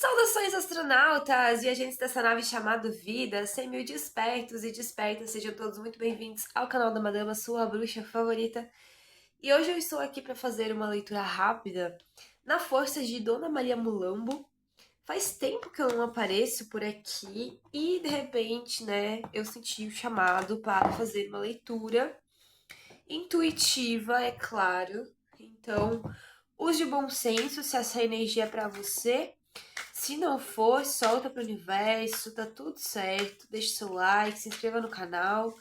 Saudações astronautas, viajantes dessa nave chamada Vida, 100 mil despertos e despertas, sejam todos muito bem-vindos ao canal da Madama, sua bruxa favorita. E hoje eu estou aqui para fazer uma leitura rápida na força de Dona Maria Mulambo. Faz tempo que eu não apareço por aqui e de repente, eu senti o chamado para fazer uma leitura intuitiva, é claro. Então, use o bom senso se essa energia é para você. Se não for, solta pro universo, tá tudo certo. Deixe seu like, se inscreva no canal.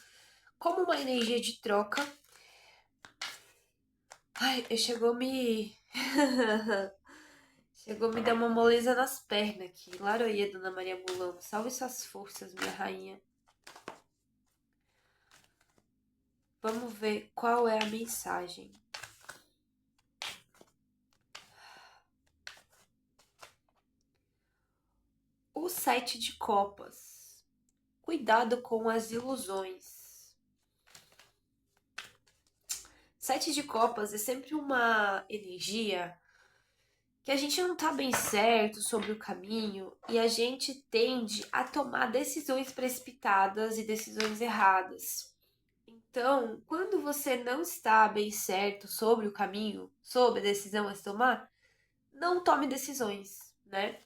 Como uma energia de troca. Ai, chegou a me dar uma moleza nas pernas aqui. Laroia, Dona Maria Mulambo. Salve suas forças, minha rainha. Vamos ver qual é a mensagem. O 7 de copas. Cuidado com as ilusões. 7 de copas é sempre uma energia que a gente não tá bem certo sobre o caminho e a gente tende a tomar decisões precipitadas e decisões erradas. Então, quando você não está bem certo sobre o caminho, sobre a decisão a se tomar, não tome decisões, né?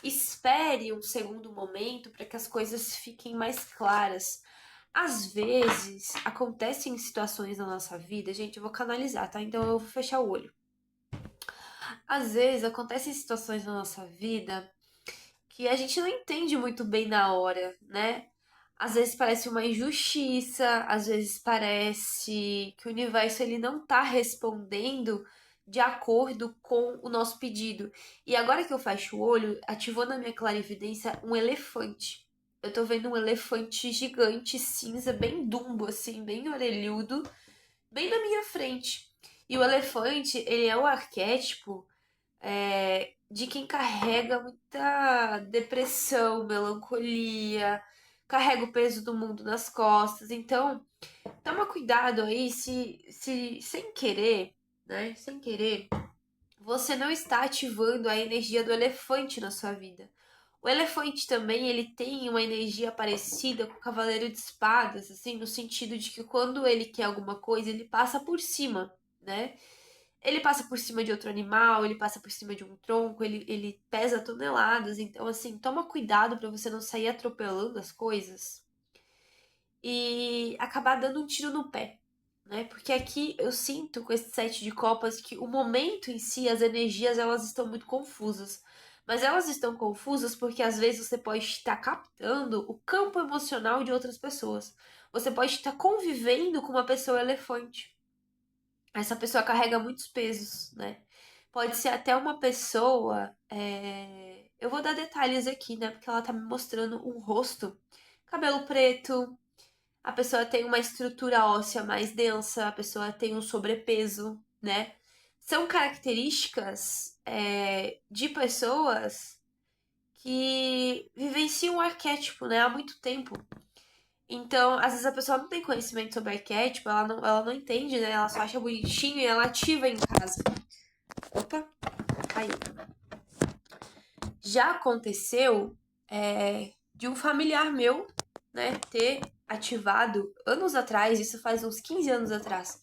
Espere um segundo momento para que as coisas fiquem mais claras. Às vezes, acontecem situações na nossa vida, gente, eu vou canalizar, tá? Então eu vou fechar o olho. Às vezes acontecem situações na nossa vida que a gente não entende muito bem na hora, né? Às vezes parece uma injustiça, às vezes parece que o universo ele não tá respondendo de acordo com o nosso pedido. E agora que eu fecho o olho, ativou na minha clarividência um elefante. Eu tô vendo um elefante gigante, cinza, bem dumbo, assim, bem orelhudo, bem na minha frente. E o elefante, ele é o arquétipo de quem carrega muita depressão, melancolia, carrega o peso do mundo nas costas. Então, toma cuidado aí se sem querer, né? Sem querer, você não está ativando a energia do elefante na sua vida. O elefante também, ele tem uma energia parecida com o cavaleiro de espadas, assim, no sentido de que quando ele quer alguma coisa, ele passa por cima, né? Ele passa por cima de outro animal, ele passa por cima de um tronco, ele pesa toneladas. Então, assim, toma cuidado para você não sair atropelando as coisas e acabar dando um tiro no pé, né? Porque aqui eu sinto com esse 7 de copas que o momento em si, as energias, elas estão muito confusas. Mas elas estão confusas porque às vezes você pode estar captando o campo emocional de outras pessoas. Você pode estar convivendo com uma pessoa elefante. Essa pessoa carrega muitos pesos, né? Pode ser até uma pessoa. Eu vou dar detalhes aqui, né? Porque ela tá me mostrando um rosto. Cabelo preto, a pessoa tem uma estrutura óssea mais densa, a pessoa tem um sobrepeso, né? São características de pessoas que vivenciam o arquétipo, né? Há muito tempo. Então, às vezes a pessoa não tem conhecimento sobre arquétipo, ela não entende, né? Ela só acha bonitinho e ela ativa em casa. Opa, caiu. Já aconteceu de um familiar meu, né, ter ativado anos atrás, isso faz uns 15 anos atrás,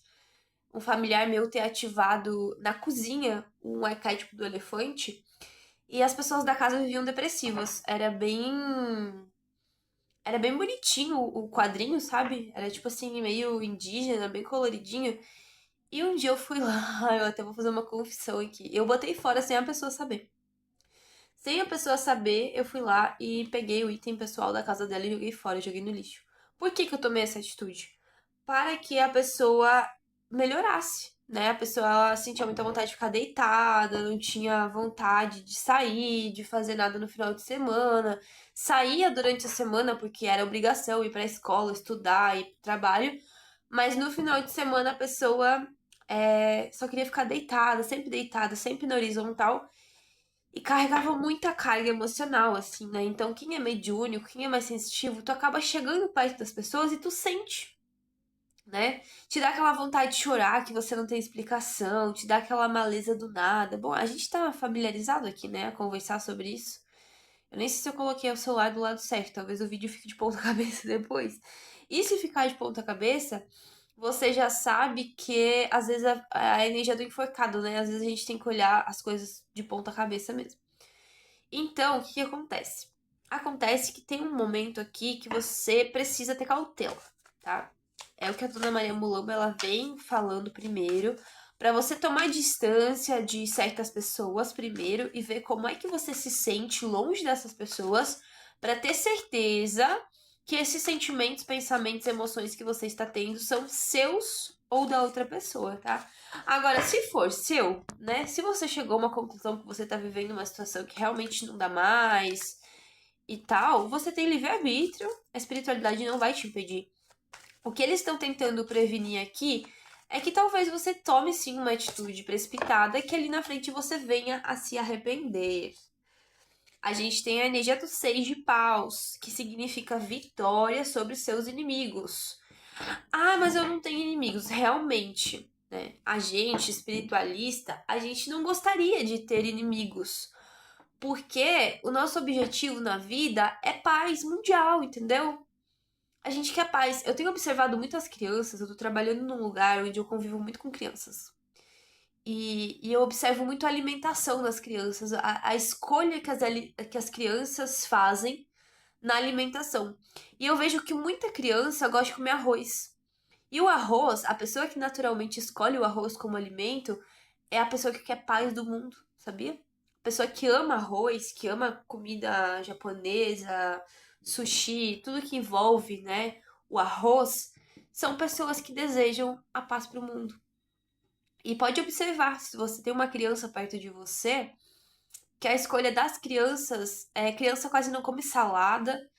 um familiar meu ter ativado na cozinha um arquétipo do elefante e as pessoas da casa viviam depressivas. Era bem bonitinho o quadrinho, sabe? Era tipo assim, meio indígena, bem coloridinho. E um dia eu fui lá, eu até vou fazer uma confissão aqui. Eu botei fora sem a pessoa saber. Sem a pessoa saber, eu fui lá e peguei o item pessoal da casa dela e joguei fora, joguei no lixo. Por que que eu tomei essa atitude? Para que a pessoa melhorasse, né? A pessoa ela sentia muita vontade de ficar deitada, não tinha vontade de sair, de fazer nada no final de semana. Saía durante a semana porque era obrigação ir para a escola, estudar, ir pro trabalho, mas no final de semana a pessoa só queria ficar deitada, sempre na horizontal. E carregava muita carga emocional, assim, né? Então, quem é mediúnico, quem é mais sensitivo, tu acaba chegando perto das pessoas e tu sente, né? Te dá aquela vontade de chorar que você não tem explicação, te dá aquela maleza do nada. Bom, a gente tá familiarizado aqui, né, a conversar sobre isso. Eu nem sei se eu coloquei o celular do lado certo, talvez o vídeo fique de ponta cabeça depois. E se ficar de ponta cabeça, você já sabe que às vezes a energia do enforcado, né? Às vezes a gente tem que olhar as coisas de ponta cabeça mesmo. Então, o que acontece? Acontece que tem um momento aqui que você precisa ter cautela, tá? É o que a dona Maria Mulamba ela vem falando primeiro, para você tomar distância de certas pessoas primeiro e ver como é que você se sente longe dessas pessoas, para ter certeza que esses sentimentos, pensamentos, emoções que você está tendo são seus ou da outra pessoa, tá? Agora, se for seu, né? Se você chegou a uma conclusão que você tá vivendo uma situação que realmente não dá mais e tal, você tem livre-arbítrio, a espiritualidade não vai te impedir. O que eles estão tentando prevenir aqui é que talvez você tome sim uma atitude precipitada e que ali na frente você venha a se arrepender. A gente tem a energia do 6 de paus, que significa vitória sobre seus inimigos. Ah, mas eu não tenho inimigos. Realmente, né? A gente, espiritualista, a gente não gostaria de ter inimigos. Porque o nosso objetivo na vida é paz mundial, entendeu? A gente quer paz. Eu tenho observado muitas crianças, eu tô trabalhando num lugar onde eu convivo muito com crianças. E eu observo muito a alimentação das crianças, a escolha que as crianças fazem na alimentação. E eu vejo que muita criança gosta de comer arroz. E o arroz, a pessoa que naturalmente escolhe o arroz como alimento, é a pessoa que quer paz do mundo, sabia? A pessoa que ama arroz, que ama comida japonesa, sushi, tudo que envolve, né, o arroz, são pessoas que desejam a paz para o mundo. E pode observar, se você tem uma criança perto de você, que a escolha das crianças é criança quase não come salada,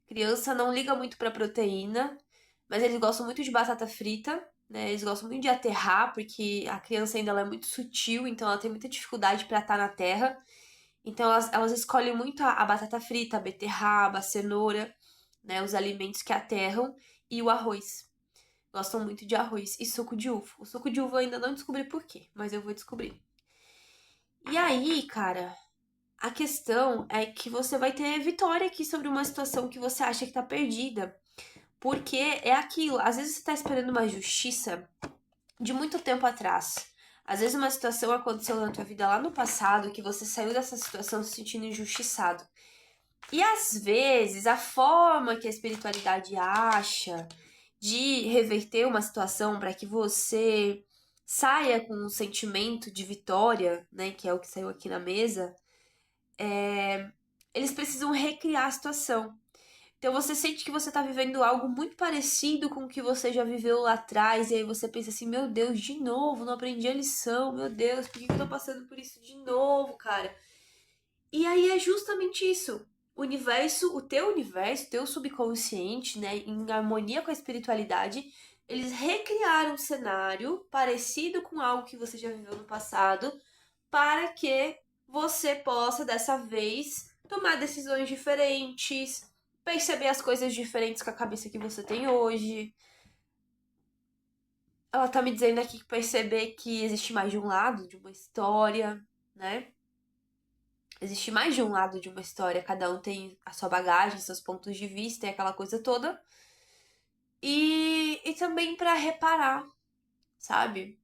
criança não liga muito para proteína, mas eles gostam muito de batata frita, né? Eles gostam muito de aterrar, porque a criança ainda ela é muito sutil, então ela tem muita dificuldade para estar na terra. Então elas escolhem muito a batata frita, a beterraba, a cenoura, né? Os alimentos que aterram e o arroz. Gostam muito de arroz e suco de uva. O suco de uva eu ainda não descobri por quê, mas eu vou descobrir. E aí, cara, a questão é que você vai ter vitória aqui sobre uma situação que você acha que tá perdida. Porque é aquilo, às vezes você tá esperando uma justiça de muito tempo atrás. Às vezes uma situação aconteceu na tua vida lá no passado que você saiu dessa situação se sentindo injustiçado. E às vezes a forma que a espiritualidade acha de reverter uma situação para que você saia com um sentimento de vitória, né, que é o que saiu aqui na mesa, eles precisam recriar a situação. Então você sente que você tá vivendo algo muito parecido com o que você já viveu lá atrás, e aí você pensa assim, meu Deus, de novo, não aprendi a lição, meu Deus, por que eu tô passando por isso de novo, cara? E aí é justamente isso. O universo, o teu subconsciente, né, em harmonia com a espiritualidade, eles recriaram um cenário parecido com algo que você já viveu no passado, para que você possa dessa vez tomar decisões diferentes, perceber as coisas diferentes com a cabeça que você tem hoje. Ela tá me dizendo aqui que perceber que existe mais de um lado de uma história, né? Existe mais de um lado de uma história, cada um tem a sua bagagem, seus pontos de vista e aquela coisa toda. E também para reparar, sabe?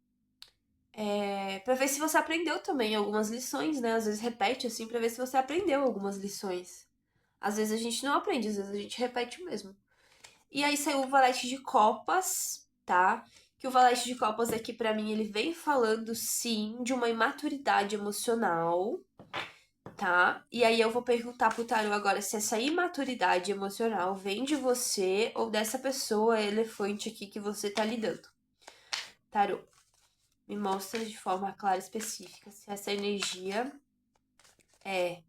Pra ver se você aprendeu também algumas lições, né? Às vezes repete assim pra ver se você aprendeu algumas lições. Às vezes a gente não aprende, às vezes a gente repete mesmo. E aí saiu o valete de copas, tá? Que o valete de copas aqui pra mim ele vem falando sim de uma imaturidade emocional, tá? E aí eu vou perguntar pro tarô agora se essa imaturidade emocional vem de você ou dessa pessoa elefante aqui que você tá lidando. Tarô, me mostra de forma clara e específica se essa energia é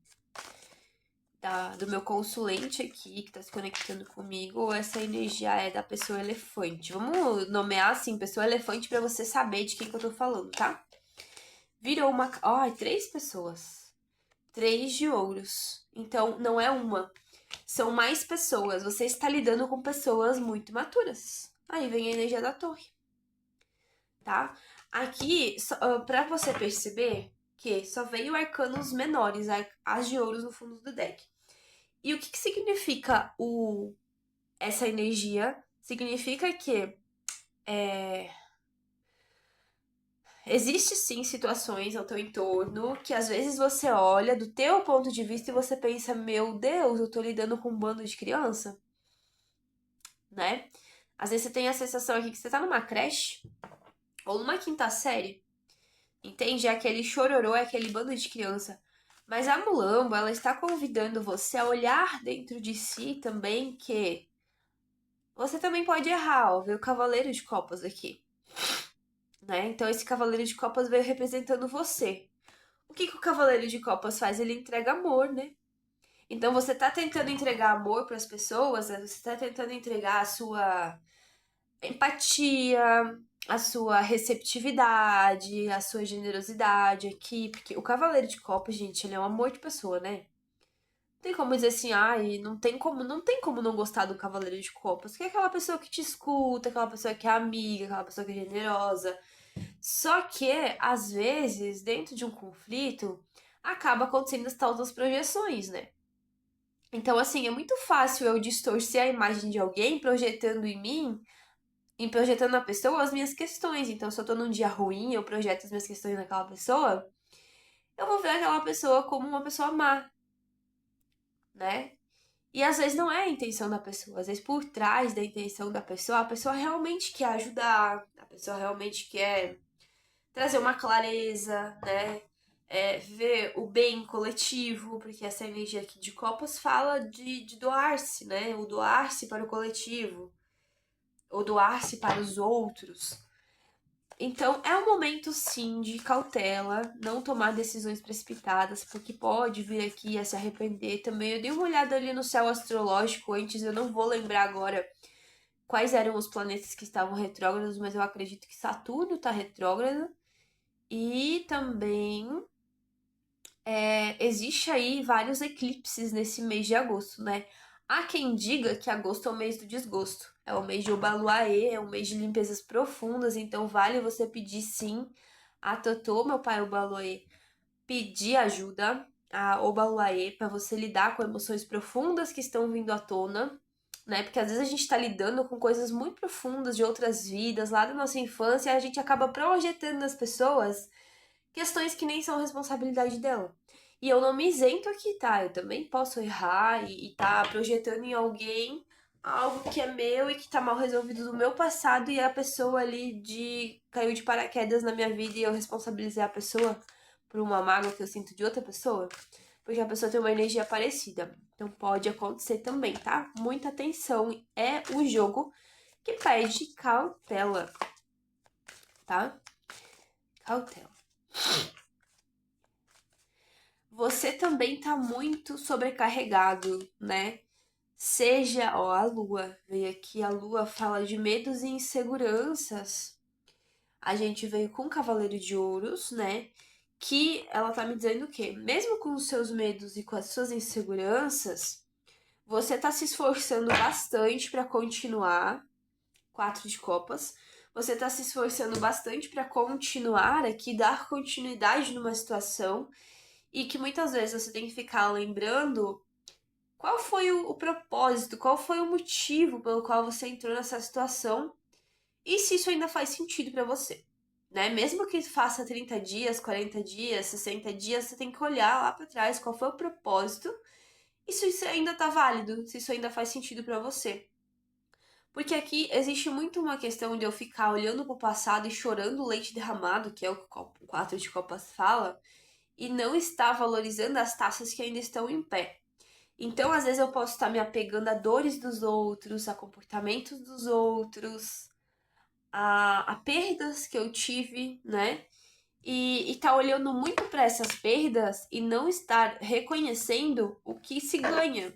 do meu consulente aqui que tá se conectando comigo ou essa energia é da pessoa elefante. Vamos nomear assim, pessoa elefante pra você saber de quem que eu tô falando, tá? Virou uma... Ai, 3 pessoas. 3 de ouros. Então, não é uma. São mais pessoas. Você está lidando com pessoas muito maturas. Aí vem a energia da torre, tá? Aqui, pra você perceber que só veio arcanos menores, as de ouros no fundo do deck. E o que, que significa essa energia? Significa que existe sim situações ao teu entorno que às vezes você olha do teu ponto de vista e você pensa, meu Deus, eu tô lidando com um bando de criança, né? Às vezes você tem a sensação aqui que você tá numa creche ou numa quinta série, entende? É aquele chororô, é aquele bando de criança. Mas a Mulamba, ela está convidando você a olhar dentro de si também que você também pode errar, ó, veio o Cavaleiro de Copas aqui, né? Então esse Cavaleiro de Copas veio representando você. O que, que o Cavaleiro de Copas faz? Ele entrega amor, né? Então você tá tentando entregar amor para as pessoas, né? Você tá tentando entregar a sua empatia, a sua receptividade, a sua generosidade aqui, porque o Cavaleiro de Copas, gente, ele é um amor de pessoa, né? Não tem como dizer assim, ai, não tem como não gostar do Cavaleiro de Copas, que é aquela pessoa que te escuta, aquela pessoa que é amiga, aquela pessoa que é generosa. Só que, às vezes, dentro de um conflito, acaba acontecendo as tal das projeções, né? Então, assim, é muito fácil eu distorcer a imagem de alguém projetando em mim, e projetando na pessoa as minhas questões. Então, se eu tô num dia ruim, eu projeto as minhas questões naquela pessoa, eu vou ver aquela pessoa como uma pessoa má, né? E às vezes não é a intenção da pessoa, às vezes por trás da intenção da pessoa, a pessoa realmente quer ajudar, a pessoa realmente quer trazer uma clareza, né? Ver o bem coletivo, porque essa energia aqui de Copas fala de doar-se, né? O doar-se para o coletivo, ou doar-se para os outros. Então, é um momento sim de cautela, não tomar decisões precipitadas, porque pode vir aqui a se arrepender também. Eu dei uma olhada ali no céu astrológico antes, eu não vou lembrar agora quais eram os planetas que estavam retrógrados, mas eu acredito que Saturno está retrógrado. E também existe aí vários eclipses nesse mês de agosto, né? Há quem diga que agosto é o mês do desgosto, é o mês de Obaluaê, é um mês de limpezas profundas, então vale você pedir sim a Totô, meu pai Obaluaê, pedir ajuda a Obaluaê para você lidar com emoções profundas que estão vindo à tona, né? Porque às vezes a gente está lidando com coisas muito profundas de outras vidas, lá da nossa infância, e a gente acaba projetando nas pessoas questões que nem são responsabilidade dela. E eu não me isento aqui, tá? Eu também posso errar e tá projetando em alguém algo que é meu e que tá mal resolvido do meu passado e a pessoa ali caiu de paraquedas na minha vida e eu responsabilizei a pessoa por uma mágoa que eu sinto de outra pessoa, porque a pessoa tem uma energia parecida. Então pode acontecer também, tá? Muita atenção. É o jogo que pede cautela, tá? Cautela. Você também tá muito sobrecarregado, né? Seja, ó, a lua veio aqui, a lua fala de medos e inseguranças. A gente veio com o Cavaleiro de Ouros, né? Que ela tá me dizendo o quê? Mesmo com os seus medos e com as suas inseguranças, você tá se esforçando bastante para continuar. Quatro de copas. Você tá se esforçando bastante para continuar aqui, dar continuidade numa situação e que muitas vezes você tem que ficar lembrando qual foi o propósito, qual foi o motivo pelo qual você entrou nessa situação e se isso ainda faz sentido pra você, né? Mesmo que faça 30 dias, 40 dias, 60 dias, você tem que olhar lá pra trás qual foi o propósito e se isso ainda tá válido, se isso ainda faz sentido pra você. Porque aqui existe muito uma questão de eu ficar olhando pro passado e chorando o leite derramado, que é o que o 4 de copas fala, e não estar valorizando as taças que ainda estão em pé. Então, às vezes, eu posso estar me apegando a dores dos outros, a comportamentos dos outros, a perdas que eu tive, né? E tá olhando muito para essas perdas e não estar reconhecendo o que se ganha,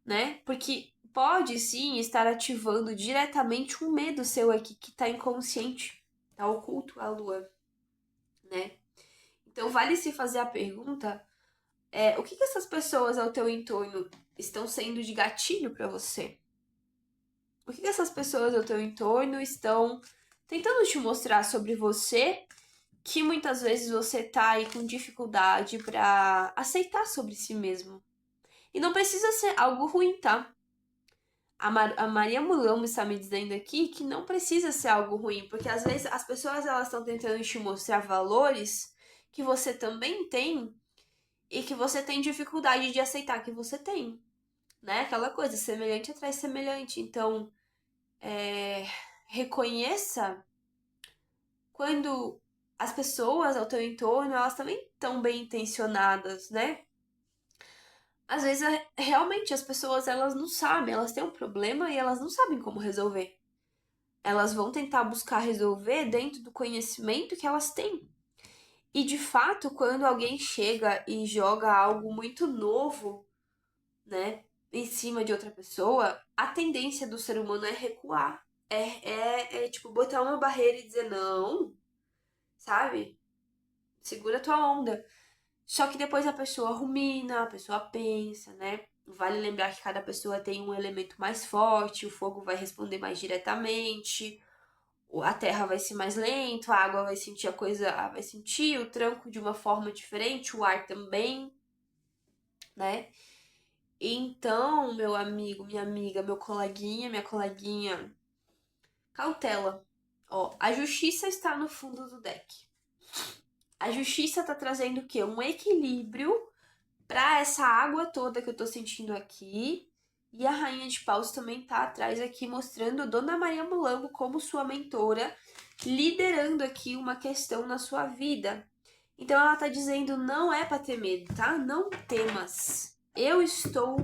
né? Porque pode sim estar ativando diretamente um medo seu aqui que tá inconsciente, tá oculto à lua, né? Então, vale se fazer a pergunta. O que essas pessoas ao teu entorno estão sendo de gatilho para você? O que essas pessoas ao teu entorno estão tentando te mostrar sobre você que muitas vezes você tá aí com dificuldade para aceitar sobre si mesmo? E não precisa ser algo ruim, tá? A Maria Mulamo está me dizendo aqui que não precisa ser algo ruim, porque às vezes as pessoas elas estão tentando te mostrar valores que você também tem e que você tem dificuldade de aceitar que você tem, né? Aquela coisa, semelhante atrai semelhante. Então, reconheça quando as pessoas ao teu entorno, elas também estão bem intencionadas, né? Às vezes, realmente, as pessoas, elas não sabem, elas têm um problema e elas não sabem como resolver. Elas vão tentar buscar resolver dentro do conhecimento que elas têm. E, de fato, quando alguém chega e joga algo muito novo, né, em cima de outra pessoa, a tendência do ser humano é recuar. Tipo, botar uma barreira e dizer não, sabe? Segura tua onda. Só que depois a pessoa rumina, a pessoa pensa, né? Vale lembrar que cada pessoa tem um elemento mais forte, o fogo vai responder mais diretamente, a terra vai ser mais lento, a água vai sentir a coisa, vai sentir o tranco de uma forma diferente, o ar também, né? Então, meu amigo, minha amiga, meu coleguinha, minha coleguinha, cautela. Ó, a justiça está no fundo do deck. A justiça tá trazendo o quê? Um equilíbrio para essa água toda que eu tô sentindo aqui. E a Rainha de Paus também tá atrás aqui, mostrando Dona Maria Mulambo como sua mentora, liderando aqui uma questão na sua vida. Então ela tá dizendo, não é para ter medo, tá? Não temas. Eu estou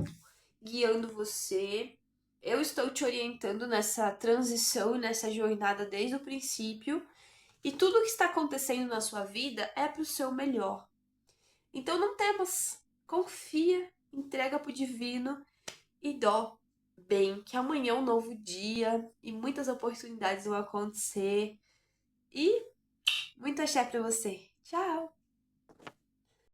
guiando você. Eu estou te orientando nessa transição e nessa jornada desde o princípio. E tudo que está acontecendo na sua vida é para o seu melhor. Então não temas, confia, entrega pro divino e dó bem, que amanhã é um novo dia e muitas oportunidades vão acontecer. E muita axé pra você. Tchau!